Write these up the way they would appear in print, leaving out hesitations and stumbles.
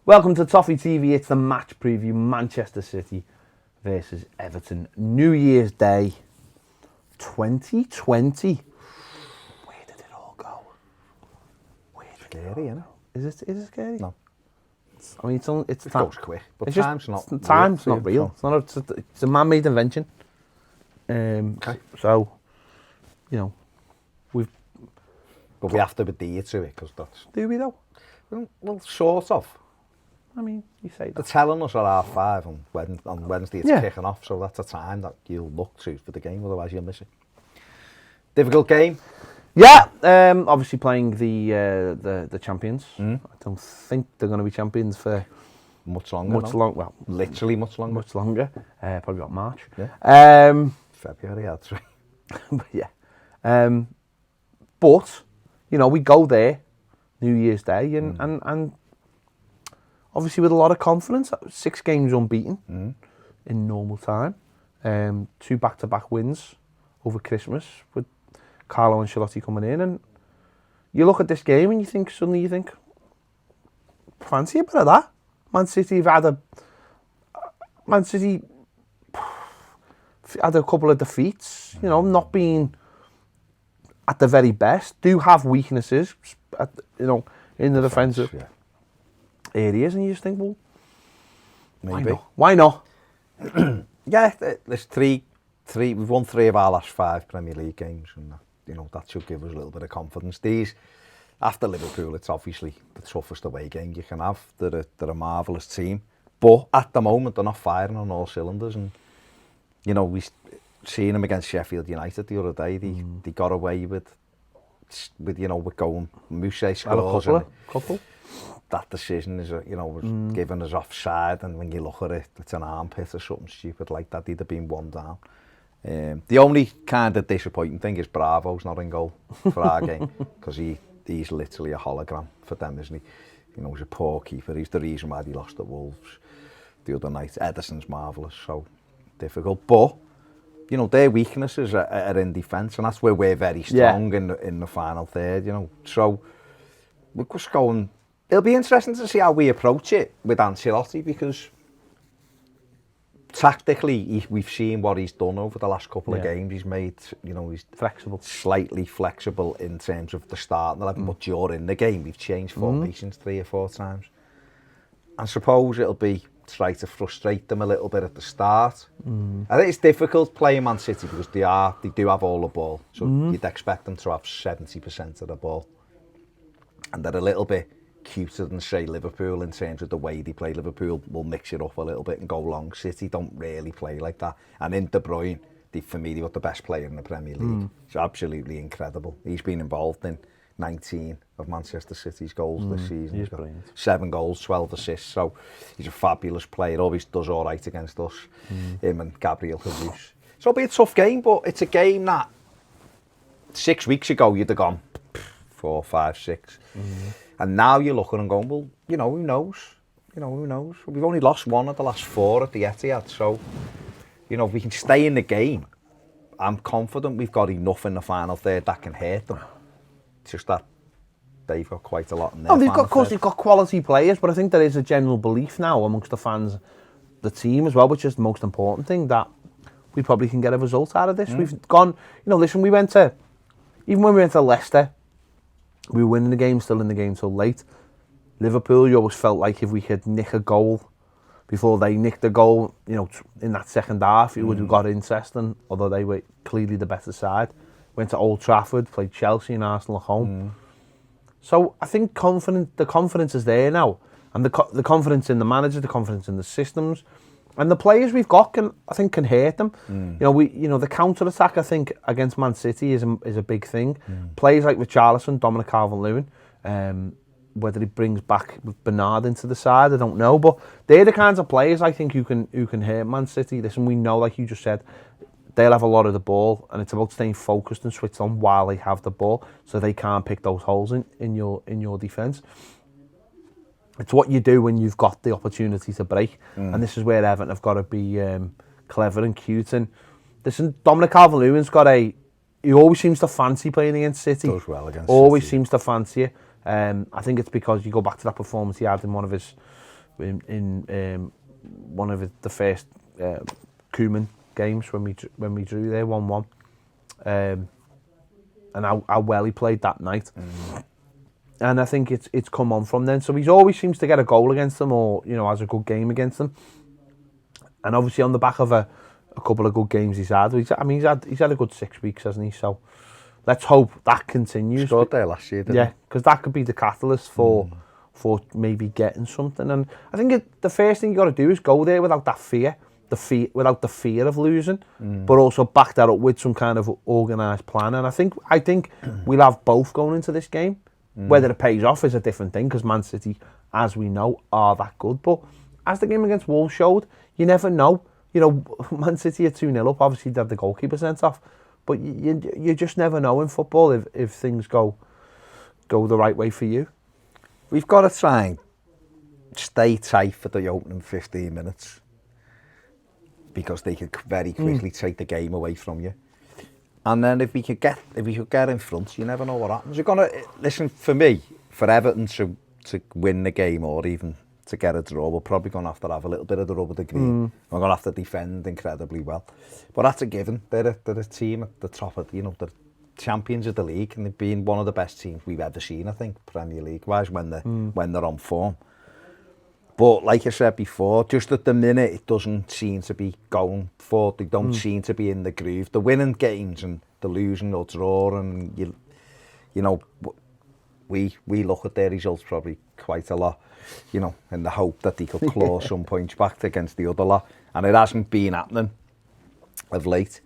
Welcome to Toffee TV. It's the match preview. Manchester City versus Everton. New Year's Day 2020. Where did it all go? Scary, isn't it? Is it scary? No. I mean, it goes quick, but time's not real. It's a man-made invention. Okay. So, you know, But we have to adhere to it, because that's... Do we though? Well, sort of. I mean, you say They're that. telling us at 5:30 on Wednesday it's kicking off, so that's a time that you'll look to for the game, otherwise you'll miss it. Difficult game. Yeah, obviously playing the champions. I don't think they're going to be champions for Much longer. Well, literally much longer. Much longer. Probably about March. Yeah. February, I'd say. But yeah. But you know, we go there New Year's Day and obviously with a lot of confidence. 6 games unbeaten in normal time. 2 back-to-back wins over Christmas with Carlo Ancelotti coming in, and you look at this game and you think, fancy a bit of that. Man City had a couple of defeats, you know, not being at the very best, do have weaknesses, in the defensive areas, and you just think, well, maybe. Why not? Yeah, there's three. We've won 3 of our last 5 Premier League games, and that should give us a little bit of confidence. These, after Liverpool, it's obviously the toughest away game you can have. They're a marvellous team, but at the moment they're not firing on all cylinders. And we seen them against Sheffield United the other day. They got away with going. Mousse scores. A couple. That decision is, was given as offside, and when you look at it, it's an armpit or something stupid like that. He'd have been 1 down. The only kind of disappointing thing is Bravo's not in goal for our game, because he's literally a hologram for them, isn't he? He's a poor keeper. He's the reason why they lost at Wolves the other night. Ederson's marvellous, so difficult. But their weaknesses are in defence, and that's where we're very strong in the final third. So we're just going. It'll be interesting to see how we approach it with Ancelotti, because tactically we've seen what he's done over the last couple of games. He's made, he's flexible, slightly flexible in terms of the start, but during the game we've changed formations 3 or 4 times. I suppose it'll be try to frustrate them a little bit at the start. I think it's difficult playing Man City because they do have all the ball, so you'd expect them to have 70% of the ball, and they're a little bit cuter than, say, Liverpool in terms of the way they play. Liverpool will mix it up a little bit and go long. City don't really play like that. And in De Bruyne, for me, they were the best player in the Premier League. It's absolutely incredible. He's been involved in 19 of Manchester City's goals this season. He's got 7 goals, 12 assists. So he's a fabulous player. Always does all right against us. Him and Gabriel Jesus. So it'll be a tough game, but it's a game that 6 weeks ago you'd have gone 4, 5, 6. And now you're looking and going, well, who knows? Who knows? We've only lost 1 of the last 4 at the Etihad, so, if we can stay in the game, I'm confident we've got enough in the final third that can hurt them. It's just that they've got quite a lot in there. They've got quality players, but I think there is a general belief now amongst the fans, the team as well, which is the most important thing, that we probably can get a result out of this. We've gone, listen, even when we went to Leicester, we were winning the game, still in the game till late. Liverpool, you always felt like if we could nick a goal before they nicked a goal, in that second half, it would have got interesting, although they were clearly the better side. Went to Old Trafford, played Chelsea and Arsenal at home. So I think the confidence is there now, and the confidence in the manager, the confidence in the systems, and the players we've got can hurt them. The counter attack, I think, against Man City is a big thing. Players like Richarlison, Dominic Calvert-Lewin, whether he brings back Bernard into the side, I don't know, but they're the kinds of players I think who can hurt Man City. Listen, we know, like you just said, they'll have a lot of the ball, and it's about staying focused and switched on while they have the ball, so they can't pick those holes in your defence. It's what you do when you've got the opportunity to break, and this is where Everton have got to be clever and cute. And listen, Dominic Calvert-Lewin's he always seems to fancy playing against City. Does well against always City. Seems to fancy it. I think it's because you go back to that performance he had in one of his in one of the first Koeman games when we drew there 1-1, and how well he played that night. And I think it's come on from then. So he always seems to get a goal against them, or has a good game against them. And obviously on the back of a couple of good games he's had a good 6 weeks, hasn't he? So let's hope that continues. Scored there last year, didn't he? Because that could be the catalyst for maybe getting something. And I think the first thing you got to do is go there without that fear, without the fear of losing, but also back that up with some kind of organised plan. And I think we'll have both going into this game. Whether it pays off is a different thing, because Man City, as we know, are that good. But as the game against Wolves showed, you never know. Man City are 2-0 up. Obviously, they have the goalkeeper sent off. But you just never know in football if things go the right way for you. We've got to try and stay tight for the opening 15 minutes, because they could very quickly take the game away from you. And then if we could get in front, you never know what happens. You're gonna listen, for me, for Everton to win the game, or even to get a draw, we're probably gonna have a little bit of the rub of the green. We're gonna have to defend incredibly well, but that's a given. They're a team at the top of the champions of the league, and they've been one of the best teams we've ever seen, I think, Premier League wise, when they're on form. But like I said before, just at the minute, it doesn't seem to be going forward. They don't seem to be in the groove. They're winning games and they're losing or drawing. And we look at their results probably quite a lot, in the hope that they could claw some points back against the other lot. And it hasn't been happening of late.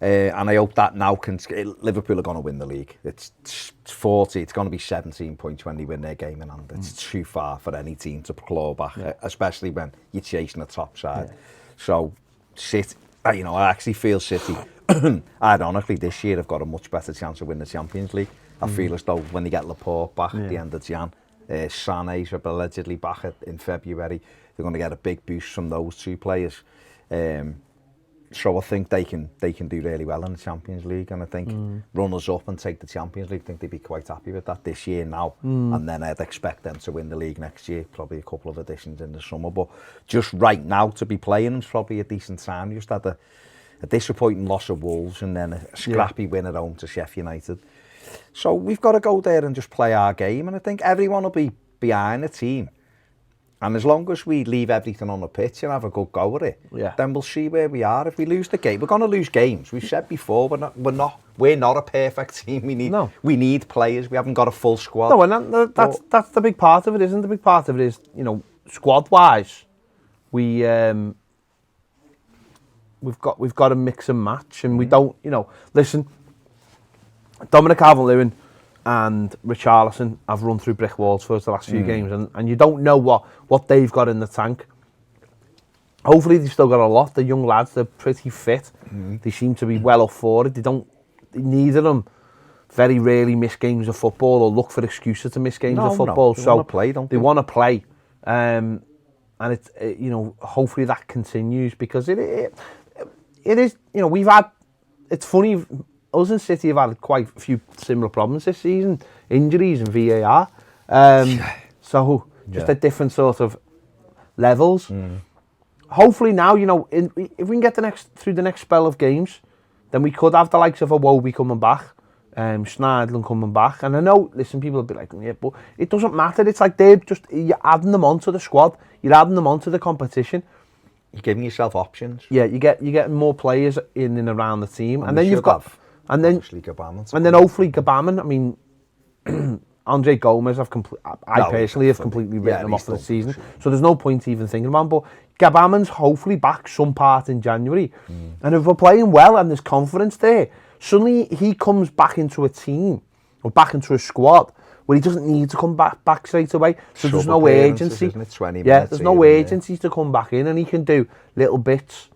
And I hope that now Liverpool are going to win the league. It's 40, it's going to be 17 points when they win their game in hand. It's too far for any team to claw back, especially when you're chasing the top side. Yeah. So, City, I actually feel City, ironically, this year have got a much better chance of winning the Champions League. I feel as though when they get Laporte back at the end of Jan, Sané's allegedly back in February, they're going to get a big boost from those two players. So I think they can do really well in the Champions League, and I think runners up and take the Champions League, I think they'd be quite happy with that this year now, and then I'd expect them to win the league next year, probably a couple of additions in the summer, but just right now to be playing is probably a decent sign. You just had a disappointing loss of Wolves and then a scrappy win at home to Sheffield United. So we've got to go there and just play our game, and I think everyone will be behind the team. And as long as we leave everything on the pitch and have a good go at it, then we'll see where we are. If we lose the game, we're going to lose games. We've said before, we're not a perfect team. We need players. We haven't got a full squad. No, and that's the big part of it, isn't it? The big part of it is, squad-wise, we've got to mix and match, and we don't, listen, Dominic Calvert-Lewin and Richarlison have run through brick walls for us the last few games, and you don't know what they've got in the tank. Hopefully they've still got a lot. The young lads, they're pretty fit. They seem to be well up for it. Neither of them very rarely miss games of football or look for excuses to miss games of football. They want to play, don't they? They want to play. And it's, hopefully that continues, because it is, we've had, it's funny, us and City have had quite a few similar problems this season, injuries and VAR. So just at different sort of levels. Hopefully now, if we can get through the next spell of games, then we could have the likes of a Iwobi coming back, Schneiderlin coming back. And I know, listen, people will be like, yeah, but it doesn't matter. It's like you're adding them onto the squad. You're adding them onto the competition. You're giving yourself options. Yeah, you're getting more players in and around the team. And then you've got... And then hopefully Gabaman. I mean, Andre Gomez, I personally have completely written him off for the season. So there's no point even thinking about him. But Gabaman's hopefully back some part in January. And if we're playing well and there's confidence there, suddenly he comes back into a team or back into a squad where he doesn't need to come back straight away. So there's no urgency. There's no urgency to come back in, and he can do little bits.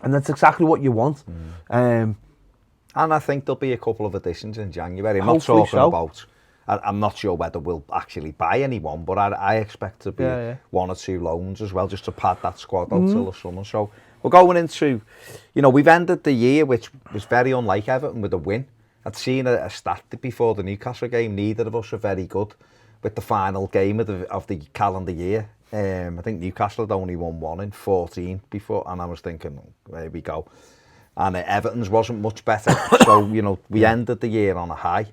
And that's exactly what you want. And I think there'll be a couple of additions in January. I'm not talking about... I'm not sure whether we'll actually buy anyone, but I expect to be one or two loans as well, just to pad that squad out till the summer. So we're going into... we've ended the year, which was very unlike Everton, with a win. I'd seen a stat before the Newcastle game. Neither of us are very good with the final game of the calendar year. I think Newcastle had only won 1 in 14 before, and I was thinking, there we go. And Everton's wasn't much better, so we ended the year on a high.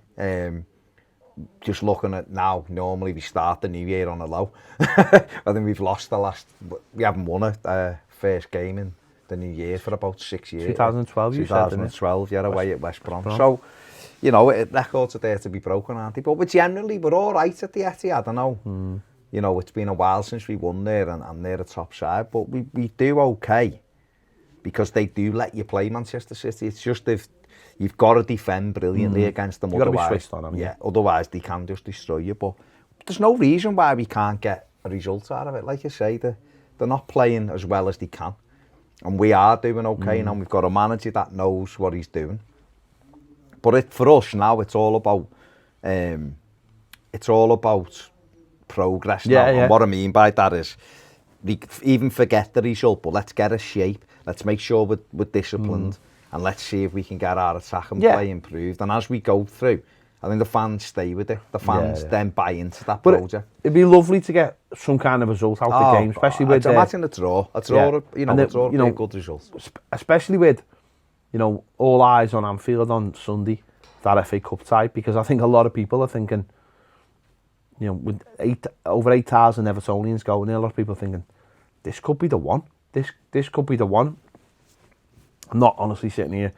Just looking at now, normally we start the new year on a low. I think we've lost we haven't won a first game in the new year for about 6 years. 2012, you said, didn't it? 2012, yeah, away at West Brom. So, records are there to be broken, aren't they? But we're all right at the Etihad, I know. It's been a while since we won there, and they're a top side, but we do okay because they do let you play Manchester City. It's just you've got to defend brilliantly against them. You've got to be switched on them. Yeah, otherwise they can just destroy you. But there's no reason why we can't get a result out of it. Like you say, they're not playing as well as they can. And we are doing okay now. We've got a manager that knows what he's doing. But for us now, it's all about progress now. Yeah. And what I mean by that is, we even forget the result, but let's get a shape. Let's make sure we're disciplined, and let's see if we can get our attack and play improved. And as we go through, I think the fans stay with it. The fans then buy into that project. It'd be lovely to get some kind of result out the game, especially with... imagine a draw. A draw, it's all a good result. Especially with, all eyes on Anfield on Sunday, that FA Cup tie, because I think a lot of people are thinking, with over 8,000 Evertonians going there, a lot of people are thinking, this could be the one. This could be the one. I'm not honestly sitting here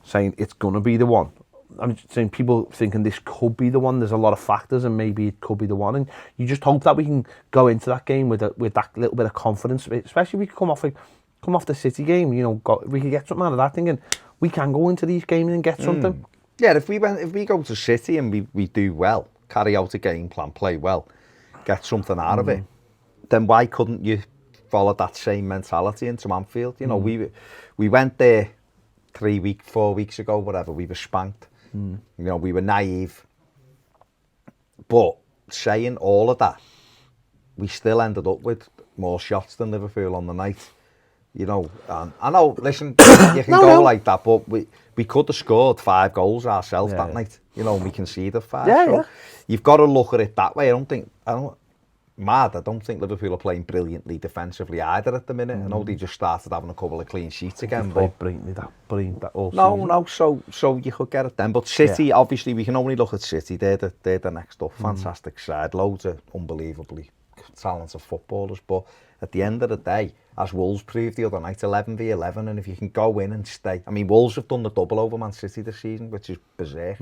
saying it's going to be the one. I'm just saying people thinking this could be the one. There's a lot of factors, and maybe it could be the one. And you just hope that we can go into that game with that little bit of confidence, especially if we come off the City game. We could get something out of that, thinking we can go into these games and get something. Yeah, if we go to City and we do well, carry out a game plan, play well, get something out of it, then why couldn't you follow that same mentality into Anfield? We went there 4 weeks ago, whatever. We were spanked. We were naive. But saying all of that, we still ended up with more shots than Liverpool on the night. And I know, listen, you can go like that, but we could have scored 5 goals ourselves that night. We conceded 5. So you've got to look at it that way. I don't think Liverpool are playing brilliantly defensively either at the minute. I know they just started having a couple of clean sheets again. But brilliantly that all no, so you could get it then. But City, obviously, we can only look at City. They're the next up. Fantastic side, loads of unbelievably talented footballers. But at the end of the day, as Wolves proved the other night, 11v11, and if you can go in and stay. I mean, Wolves have done the double over Man City this season, which is berserk.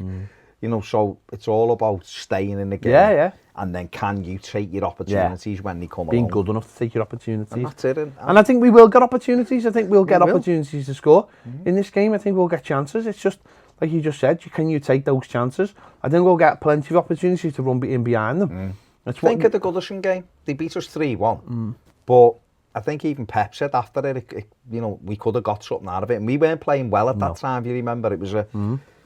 So it's all about staying in the game. And then can you take your opportunities when they come along? Being good enough to take your opportunities. And that's it. And I think we will get opportunities. I think we'll get opportunities to score in this game. I think we'll get chances. It's just, like you just said, can you take those chances? I think we'll get plenty of opportunities to run in behind them. Think of the Goodison game. They beat us 3-1. But I think even Pep said after it, we could have got something out of it. And we weren't playing well at that time, if you remember. It was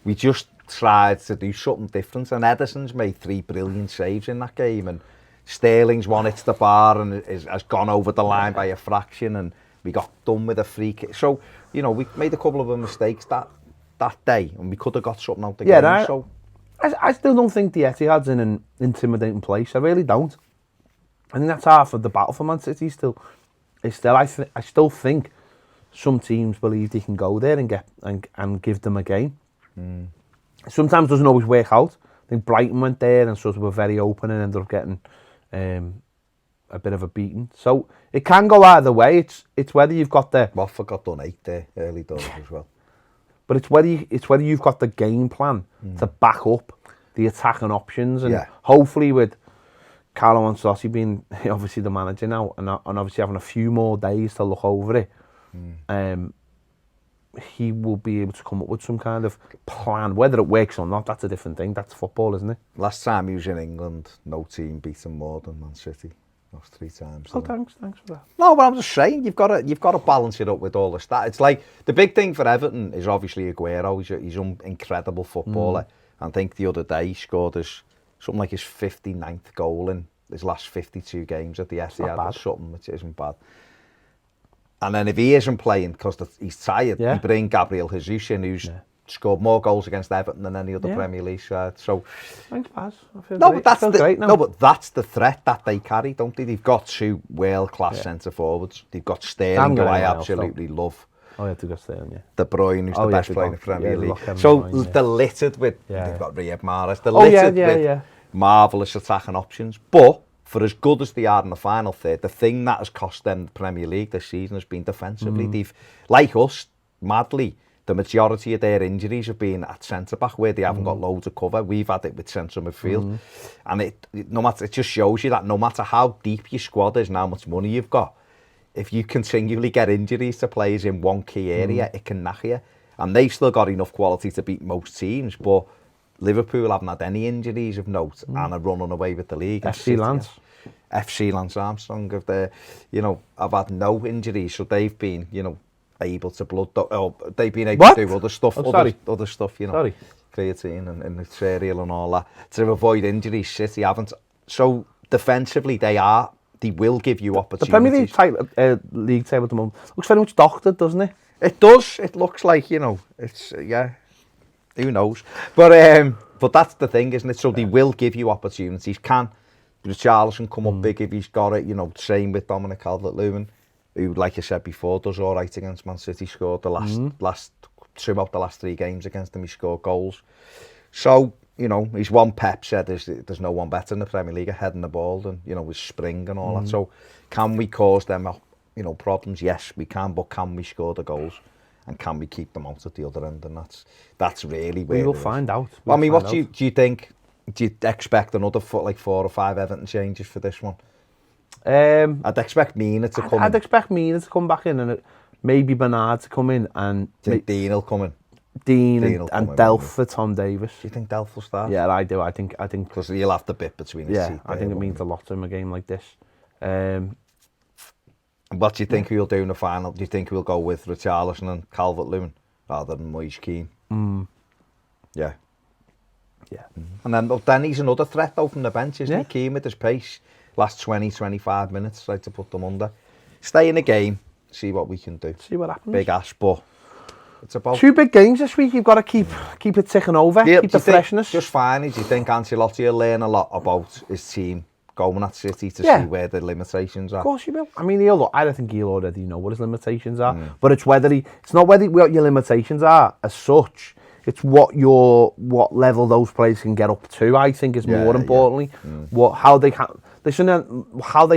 we just tried to do something different. And Ederson's made 3 brilliant saves in that game. And Sterling's one hits the bar and has gone over the line by a fraction. And we got done with a free kick. So, we made a couple of mistakes that day. And we could have got something out of the game. So I still don't think the Etihad's in an intimidating place. I really don't. I think that's half of the battle for Man City still. I still think some teams believe they can go there and get and give them a game. Sometimes it doesn't always work out. I think Brighton went there and sort of were very open and ended up getting a bit of a beating. So it can go either way. It's whether you've got the... Watford got done 8 there, early doors as well. But it's whether you've got the game plan to back up the attacking options, and hopefully with Carlo Ancelotti being obviously the manager now, and obviously having a few more days to look over it, he will be able to come up with some kind of plan. Whether it works or not, that's a different thing. That's football, isn't it? Last time he was in England, no team beat him more than Man City. Lost 3 times. Oh, thanks for that. No, but I'm just saying, you've got to balance it up with all the stats. It's like the big thing for Everton is obviously Aguero. He's an incredible footballer. I think the other day he scored something like his 59th goal in his last 52 games at the Etihad or something, which isn't bad. And then if he isn't playing because he's tired, you bring Gabriel Jesus in, who's scored more goals against Everton than any other Premier League side. So, thanks, Baz. I feel no, great. but that's Great now. no, but that's the threat that they carry, don't they? They've got 2 world-class centre forwards. They've got Sterling, who I absolutely love. Oh, yeah, they've got Sterling, yeah. De Bruyne, who's the best player in the Premier League. League. So they're littered with. They've got Riyad Mahrez. They're littered with marvellous attacking options, but. For as good as they are in the final third, the thing that has cost them the Premier League this season has been defensively. They've, like us, madly, the majority of their injuries have been at centre-back where they haven't got loads of cover. We've had it with central midfield. And it just shows you that no matter how deep your squad is and how much money you've got, if you continually get injuries to players in one key area, it can knack you. And they've still got enough quality to beat most teams, but Liverpool haven't had any injuries of note and are running away with the league. FC Lance Armstrong have had no injuries, so they've been, able to they've been able to do other stuff, other stuff, creatine and the cereal and all that to avoid injuries. City haven't. So defensively, they will give you opportunities. The Premier League table at the moment looks very much doctored, doesn't it? It does. It looks like it's who knows? But that's the thing, isn't it? So they will give you opportunities. Can Richarlison come up big if he's got it? Same with Dominic Calvert-Lewin, who, like you said before, does all right against Man City. Scored the last 2 out the last 3 games against them. He scored goals. So he's one Pep said there's no one better in the Premier League at heading the ball than with Spring and all that. So can we cause them problems? Yes, we can. But can we score the goals? And can we keep them out at the other end? And that's really where we will find out. I mean, what do you think? Do you expect another 4 or 5 Everton changes for this one? I'd expect Mina to come. I'd expect Mina to come back in, and maybe Bernard to come in, and Dean will come in. Dean and Delph for Tom Davis. Do you think Delph will start? Yeah, I do. I think because you'll have the bit between his teeth. I think it means a lot to him a game like this. What do you think he'll do in the final? Do you think we'll go with Richarlison and Calvert-Lewin rather than Moise Keane? Yeah. And then he's another threat though from the bench, isn't he? Keane with his pace, last 20-25 minutes, like to put them under. Stay in the game, see what we can do. See what happens. Big Ash, but it's about 2 big games this week. You've got to keep it ticking over, keep the freshness. Just fine. Do you think Ancelotti will learn a lot about his team going at City to see where the limitations are? Of course he will. I mean, I don't think he'll already know what his limitations are. But it's what your limitations are as such. It's what level those players can get up to. I think is more importantly how they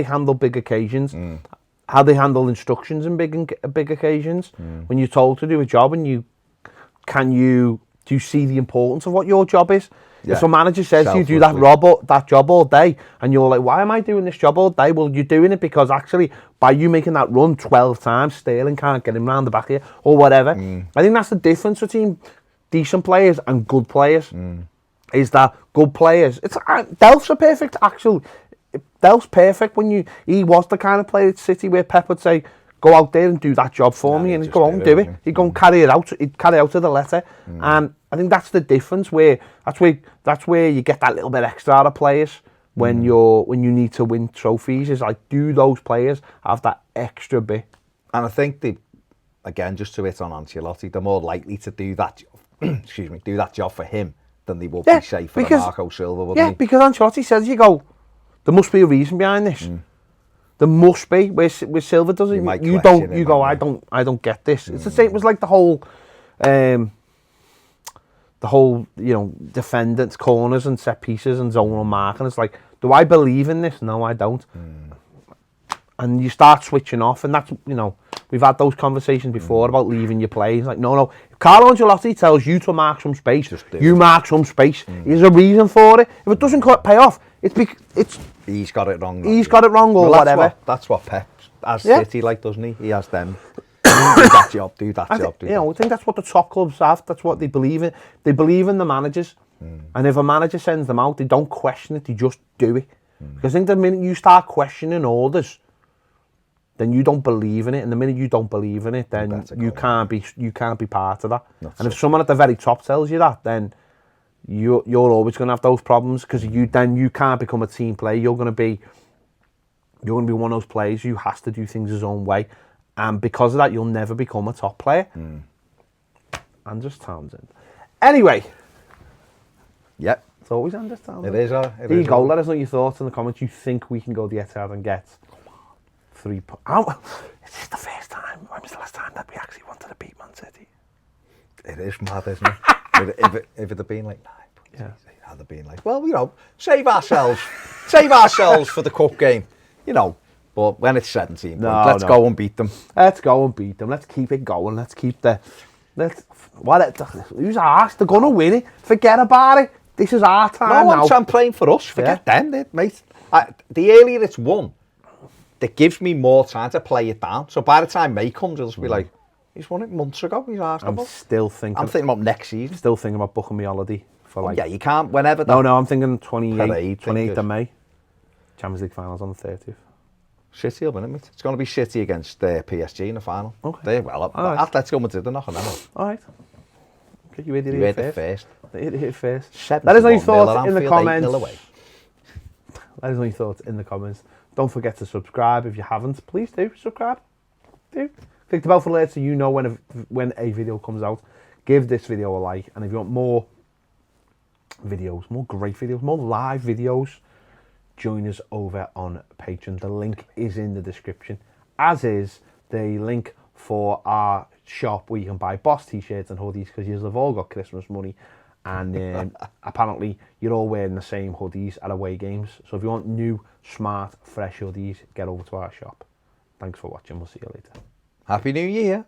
handle big occasions, how they handle instructions in big occasions. When you're told to do a job, and do you see the importance of what your job is? If a manager says you do that job all day, and you're like, why am I doing this job all day? Well, you're doing it because actually, by you making that run 12 times, Sterling can't get him round the back here, or whatever. I think that's the difference between decent players and good players. Is that good players? Delph's a perfect Delph's perfect he was the kind of player at City where Pep would say, go out there and do that job for me, and he'd go on and do it. He'd go and carry it out. He'd carry out to the letter. And I think that's the difference. That's where you get that little bit extra out of players when you need to win trophies. Is like, do those players have that extra bit? And I think again, just to hit on Ancelotti, they're more likely to do that. Do that job for him than they would be, say, for Marco Silva, wouldn't he? Because Ancelotti says, there must be a reason behind this. There must be. Where Silva doesn't, you go, I don't get this. It's the same. It was like the whole defendants, corners and set pieces and zonal marking. It's like, do I believe in this? No, I don't. And you start switching off, and that's, we've had those conversations before about leaving your play. It's like, no. If Carlo Ancelotti tells you to mark some space, you mark some space. There's a reason for it. If it doesn't pay off, it's he's got it wrong. He's got it wrong, or whatever. That's what Pep has City like, doesn't he? He has them. Do that job. I think that's what the top clubs have. That's what they believe in. They believe in the managers. And if a manager sends them out, they don't question it. They just do it. Because I think the minute you start questioning orders, then you don't believe in it, and the minute you don't believe in it, then you can't be part of that. And if someone at the very top tells you that, then you're always going to have those problems, because you can't become a team player. You're going to be one of those players who has to do things his own way, and because of that, you'll never become a top player. Andros Townsend. Anyway, Yep. it's always understandable. It is. There you go. Let us know your thoughts in the comments. You think we can go the Etihad and get 3 points? Is this the first time? When was the last time that we actually wanted to beat Man City? It is mad, isn't it? if it had been like 9 points, it had been like, well, you know, save ourselves for the cup game, you know. But when it's 17 points, let's go and beat them. Let's go and beat them. Let's keep it going. Let's keep the. Who's asked? They're gonna win it. Forget about it. This is our time now. I'm playing for us. Forget them, mate. The earlier it's won, it gives me more time to play it down. So by the time May comes, it'll be like, he's won it months ago. He's asked about. I'm thinking about next season. Still thinking about booking my holiday for like. Yeah, you can't whenever. No, I'm thinking 28th of May. Champions League finals on the 30th. City will win it, mate. It's going to be City against PSG in the final. Okay. They're well. Atletico Madrid are knocking them out. All right. Okay, you heard it first. Let us know your thoughts in the comments. Let us know your thoughts in the comments. Don't forget to subscribe if you haven't. Please do subscribe. Click the bell for alerts so you know when a video comes out. Give this video a like, and if you want more videos, more great videos, more live videos, join us over on Patreon. The link is in the description, as is the link for our shop where you can buy Boss t-shirts and hoodies, because you've all got Christmas money, and apparently you're all wearing the same hoodies at away games. So if you want new, smart, fresh hoodies, get over to our shop. Thanks for watching. We'll see you later. Happy New Year.